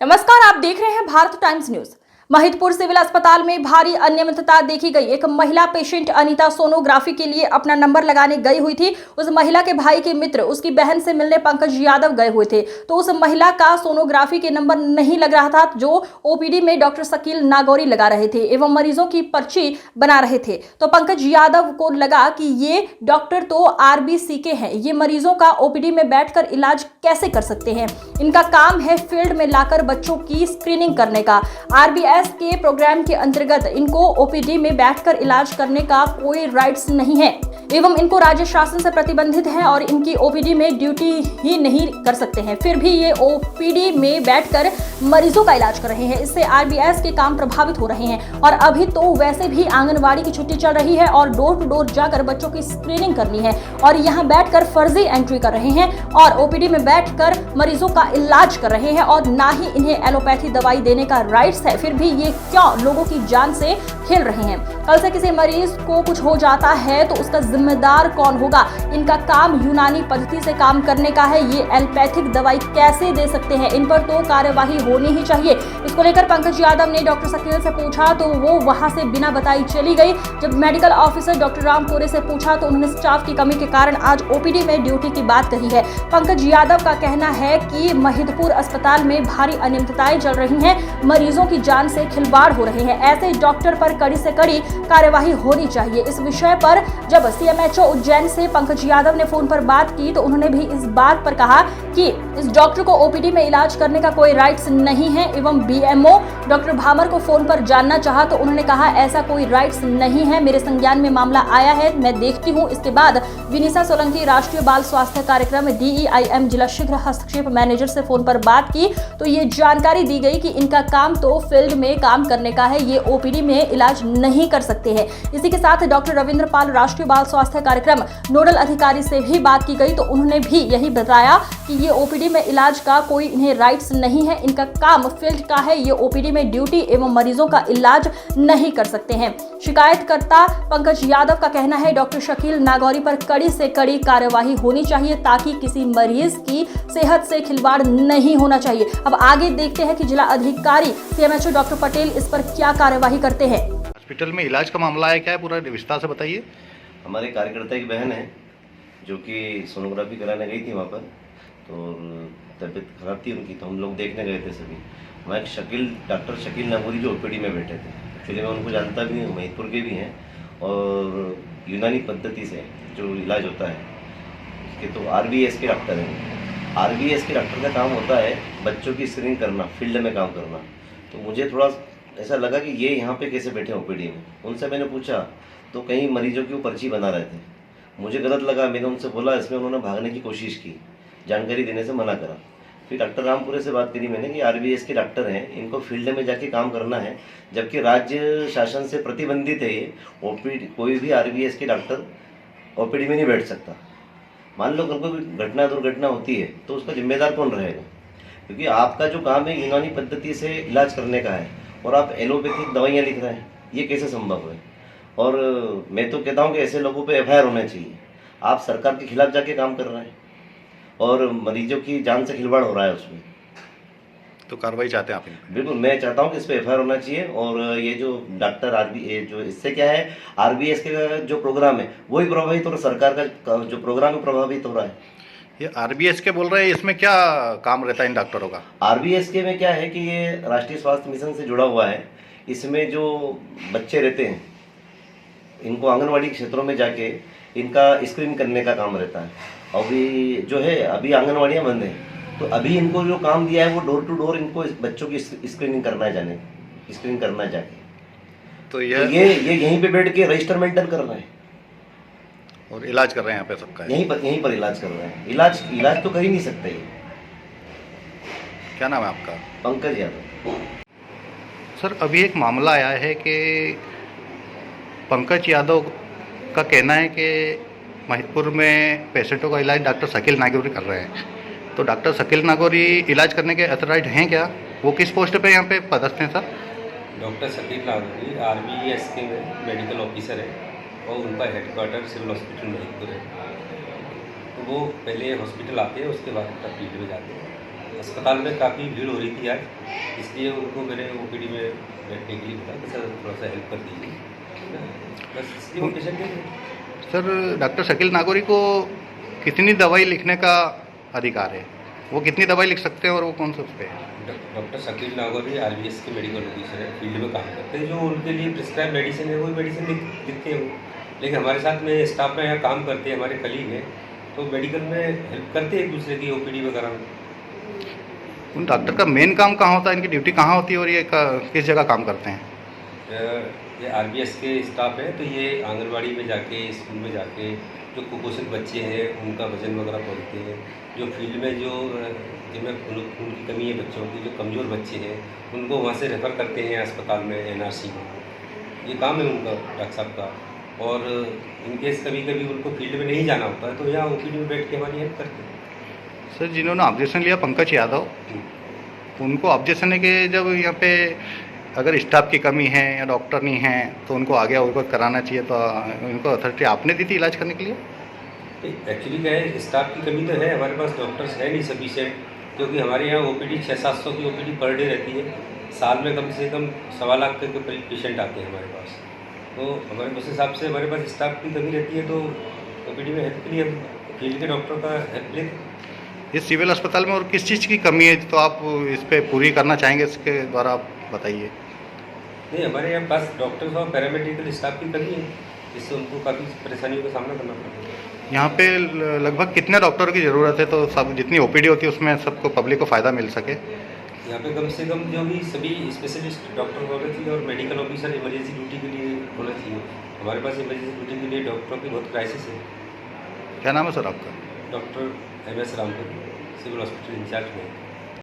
नमस्कार, आप देख रहे हैं Bharat Times News. Mahidpur civil अस्पताल में भारी अनियमितता देखी गई। एक महिला पेशेंट अनीता सोनोग्राफी के लिए अपना नंबर लगाने गई हुई थी। उस महिला के भाई के मित्र उसकी बहन से मिलने पंकज यादव गए हुए थे, तो उस महिला का सोनोग्राफी के नंबर नहीं लग रहा था, जो ओपीडी में डॉक्टर शकील नागौरी लगा रहे थे एवं मरीजों की पर्ची बना रहे थे। तो पंकज यादव को लगा कि ये डॉक्टर तो आरबीसी के हैं, ये मरीजों का ओपीडी में बैठकर इलाज कैसे कर सकते हैं। इनका काम है फील्ड में लाकर बच्चों की स्क्रीनिंग करने का। आरबीएस के प्रोग्राम के अंतर्गत इनको ओपीडी में बैठकर इलाज करने का कोई राइट्स नहीं है एवं इनको राज्य शासन से प्रतिबंधित है और इनकी ओपीडी में ड्यूटी ही नहीं कर सकते हैं। फिर भी ये ओपीडी में बैठकर मरीजों का इलाज कर रहे हैं। इससे आरबीएस के काम प्रभावित हो रहे हैं और अभी तो वैसे भी आंगनबाड़ी की छुट्टी चल रही है और डोर टू डोर जाकर बच्चों की स्क्रीनिंग करनी है और यहाँ बैठकर फर्जी एंट्री कर रहे हैं और ओपीडी में बैठकर मरीजों का इलाज कर रहे हैं और ना ही इन्हें एलोपैथी दवाई देने का राइट्स है। फिर भी ये क्यों लोगों की जान से खेल रहे हैं। कल से किसी मरीज को कुछ हो जाता है तो उसका जिम्मेदार कौन होगा। इनका काम यूनानी पद्धति से काम करने का है, ये एलोपैथिक दवाई कैसे दे सकते हैं। इन पर तो कार्यवाही होनी ही चाहिए। इसको लेकर पंकज यादव ने डॉक्टर शकील से पूछा तो वो वहां से बिना बताई चली गई। जब मेडिकल ऑफिसर डॉक्टर रामपुरे से पूछा तो उन्होंने स्टाफ की कमी के कारण आज ओपीडी में ड्यूटी की बात कही है। पंकज यादव का कहना है कि महिदपुर अस्पताल में भारी अनियमितताएं चल रही हैं, मरीजों की जान से खिलवाड़ हो रहे हैं। ऐसे डॉक्टर पर कड़ी से कड़ी कार्यवाही होनी चाहिए। इस विषय पर जब सीएमएचओ उज्जैन से पंकज यादव ने फोन पर बात की तो उन्होंने भी इस बात पर कहा कि इस डॉक्टर को ओपीडी में इलाज करने का कोई राइट्स नहीं है एवं बीएमओ डॉक्टर भामर को फोन पर जानना चाहा तो उन्होंने कहा ऐसा कोई राइट्स नहीं है, मेरे संज्ञान में मामला आया है, मैं देखती हूँ। इसके बाद विनीता सोलंकी राष्ट्रीय बाल स्वास्थ्य कार्यक्रम DEIM जिला शीघ्र हस्तक्षेप मैनेजर से फोन पर बात की तो ये जानकारी दी गई कि इनका काम तो फील्ड में काम करने का है, ये ओपीडी में इलाज नहीं कर सकते हैं। इसी के साथ डॉक्टर रविंद्र पाल राष्ट्रीय बाल स्वास्थ्य कार्यक्रम नोडल अधिकारी से भी बात की गई तो उन्होंने भी यही बताया कि ये ओपीडी में इलाज का कोई इन्हें राइट्स नहीं है, इनका काम फील्ड का है, ये ओपीडी में ड्यूटी एवं मरीजों का इलाज नहीं कर सकते हैं। शिकायतकर्ता पंकज यादव का कहना है डॉक्टर शकील नागौरी पर कड़ी से कड़ी कार्यवाही होनी चाहिए ताकि किसी मरीज की सेहत से खिलवाड़ नहीं होना चाहिए। अब आगे देखते हैं कि जिला अधिकारी सीएमएचओ डॉक्टर पटेल इस पर क्या कार्यवाही करते हैं। हॉस्पिटल में इलाज का मामला है, क्या है पूरा विस्तार से बताइए। हमारे कार्यकर्ता की बहन है जो कि सोनोग्राफी कराने गई थी वहाँ पर, तो तबीयत खराब थी उनकी, तो हम लोग देखने गए थे सभी। वहाँ एक डॉक्टर शकील नागौरी जो ओपीडी में बैठे थे। एक्चुअली मैं उनको जानता भी हूँ, महिदपुर के भी हैं और यूनानी पद्धति से जो इलाज होता है उसके तो आरबीएस के डॉक्टर हैं। आरबीएस के डॉक्टर का काम होता है बच्चों की स्क्रीनिंग करना, फील्ड में काम करना। तो मुझे थोड़ा ऐसा लगा कि ये यहाँ पे कैसे बैठे ओपीडी में। उनसे मैंने पूछा तो कई मरीजों की वो पर्ची बना रहे थे। मुझे गलत लगा, मैंने उनसे बोला, इसमें उन्होंने भागने की कोशिश की, जानकारी देने से मना करा। फिर डॉक्टर रामपुरे से बात करी मैंने कि आरबीएस के डॉक्टर हैं, इनको फील्ड में जाके काम करना है, जबकि राज्य शासन से प्रतिबंधित है ये ओपीडी। कोई भी आरबीएस के डॉक्टर ओपीडी में नहीं बैठ सकता। मान लो कोई घटना दुर्घटना होती है तो उसका जिम्मेदार कौन रहेगा, क्योंकि आपका जो काम है यूनानी पद्धति से इलाज करने का है और आप एलोपैथिक दवाइयाँ लिख रहे हैं, ये कैसे संभव है। और मैं तो कहता हूँ कि ऐसे लोगों पे एफआईआर होना चाहिए। आप सरकार के खिलाफ जाके काम कर रहे हैं और मरीजों की जान से खिलवाड़ हो रहा है उसमें, तो कार्रवाई चाहते हैं आप? बिल्कुल, मैं चाहता हूँ कि इस पर एफआईआर होना चाहिए। और ये जो डॉक्टर जो इससे क्या है, आरबीएस के जो प्रोग्राम है वही प्रभावित हो रहा है, सरकार का जो प्रोग्राम है प्रभावित हो रहा है। ये आरबीएस के बोल रहे हैं, इसमें क्या काम रहता है इन डॉक्टरों का? आरबीएस के में क्या है कि ये राष्ट्रीय स्वास्थ्य मिशन से जुड़ा हुआ है। इसमें जो बच्चे रहते हैं इनको आंगनवाड़ी क्षेत्रों में जाके इनका स्क्रीन करने का काम रहता है। अभी जो है अभी आंगनवाड़ियाँ बंद हैं, तो अभी इनको जो काम दिया है वो डोर टू डोर इनको बच्चों की स्क्रीनिंग करना है, स्क्रीन करना जाके। तो ये यहीं पे बैठ के रजिस्टर मेंटेन कर रहे हैं और इलाज कर रहे हैं यहाँ पे सबका? यहीं पर इलाज कर रहे हैं। इलाज तो कर ही नहीं सकते। क्या नाम है आपका? पंकज यादव। सर, अभी एक मामला आया है कि पंकज यादव का कहना है कि महिदपुर में पेशेंटों का इलाज डॉक्टर शकील नागौरी कर रहे हैं, तो डॉक्टर शकील नागौरी इलाज करने के अथॉराइज हैं क्या? वो किस पोस्ट पे यहाँ पे पदस्थ हैं sir? Doctor Shakeel Nagauri RBS के मेडिकल ऑफिसर है और उनका हेडक्वार्टर सिविल हॉस्पिटल महिदपुर है। तो वो पहले हॉस्पिटल आते हैं, उसके बाद फील्ड में जाते हैं। अस्पताल में काफ़ी भीड़ हो रही थी आज, इसलिए उनको मैंने ओपीडी में बैठने के लिए बोला कि सर थोड़ा सा हेल्प कर दीजिए, है ना? बस इसलिए वो पेशेंट है। सर डॉक्टर शकील नागौरी को कितनी दवाई लिखने का अधिकार है? वो कितनी दवाई लिख सकते हैं और वो कौन से उस पे है? डॉक्टर शकील नागौरी आरबीएस के मेडिकल ऑफिसर है, फील्ड में काम करते हैं। जो उनके लिए प्रिस्क्राइब मेडिसिन है वही मेडिसिन लिखते हैं वो। लेकिन हमारे साथ में स्टाफ में यहाँ काम करते हैं, हमारे कलीग हैं, तो मेडिकल में हेल्प करते हैं एक दूसरे की ओपीडी वगैरह में। उन डॉक्टर का मेन काम कहाँ होता है, इनकी ड्यूटी कहाँ होती है और ये किस जगह काम करते हैं? ये आरबीएस के स्टाफ है, तो ये आंगनबाड़ी में जाके, स्कूल में जाके जो कुपोषित बच्चे हैं उनका वजन वगैरह तोलते हैं। जो फील्ड में जो जिनमें खून की कमी है बच्चों की, जो कमज़ोर बच्चे हैं उनको वहाँ से रेफ़र करते हैं अस्पताल में, एनआरसी में। ये काम है उनका, डॉक्टर साहब का। और इनकेस कभी कभी उनको फील्ड में नहीं जाना होता है तो यहाँ ओपीडी में बैठ के हमारी हेल्प करते हैं। सर जिन्होंने ऑब्जेक्शन लिया पंकज यादव, उनको ऑब्जेक्शन है कि जब यहाँ पे अगर स्टाफ की कमी है या डॉक्टर नहीं है तो उनको आगे अवगत कराना चाहिए, तो उनको अथॉरिटी आपने दी थी इलाज करने के लिए? एक्चुअली क्या है, स्टाफ की कमी तो है, हमारे पास डॉक्टर्स है नहीं सफिशिएंट, क्योंकि हमारे यहाँ ओपीडी 600-700 की ओपीडी पर डे रहती है। साल में कम से कम 1.25 लाख के करीब पेशेंट आते हैं हमारे पास। तो हमारे उस हिसाब से हमारे पास स्टाफ की कमी रहती है, तो ओपीडी में हेल्प के लिए हम फील्ड के डॉक्टर का हेल्प लेते हैं। इस सिविल अस्पताल में और किस चीज़ की कमी है तो आप इस पर पूरी करना चाहेंगे, इसके द्वारा आप बताइए। नहीं, हमारे यहाँ पास डॉक्टर्स और पैरामेडिकल स्टाफ की कमी है, जिससे उनको काफ़ी परेशानियों का सामना करना पड़ता है। यहाँ पे लगभग कितने डॉक्टरों की ज़रूरत है तो सब जितनी ओपीडी होती है उसमें सबको पब्लिक को फ़ायदा मिल सके? यहाँ पे कम से कम जो भी सभी स्पेशलिस्ट डॉक्टर होने चाहिए और मेडिकल ऑफिसर इमरजेंसी ड्यूटी के लिए होना चाहिए। हमारे पास इमरजेंसी ड्यूटी के लिए डॉक्टरों की बहुत क्राइसिस है। क्या नाम है सर आपका? Doctor MS Rampur, civil hospital incharge में।